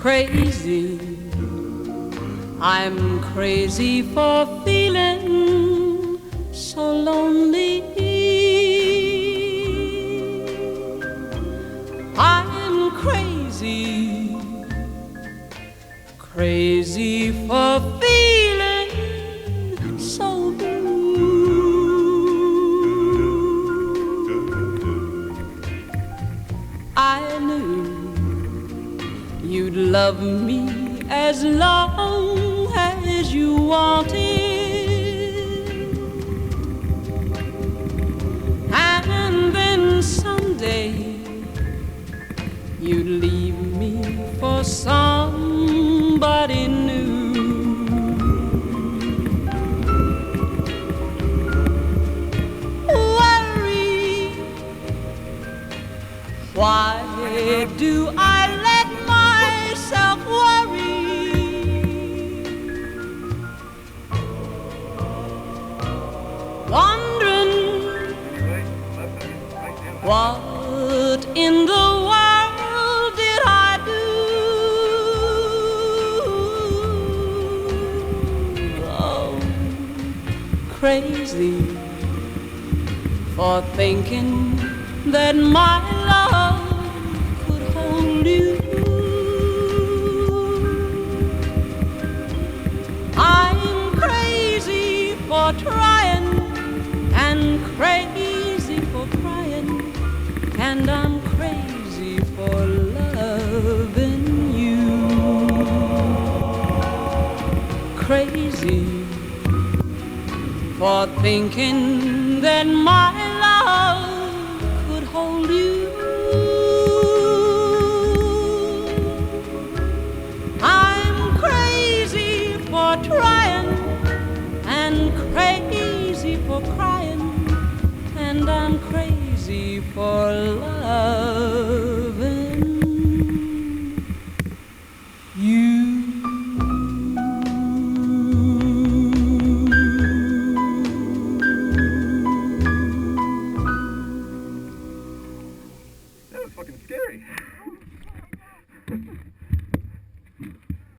crazy. I'm crazy for feeling so lonely. I'm crazy, crazy for feeling so blue. I knew you'd love me as long as you wanted, and then someday you'd leave me for somebody new. Worry, why do I let myself worry? Wondering what in the world did I do? Oh, crazy for thinking that my love could hold you. I'm crazy for trying and crazy for crying, and I'm crazy for loving you. Crazy for thinking that my love could hold you. I'm crazy for trying and crazy for crying, and I'm crazy for love.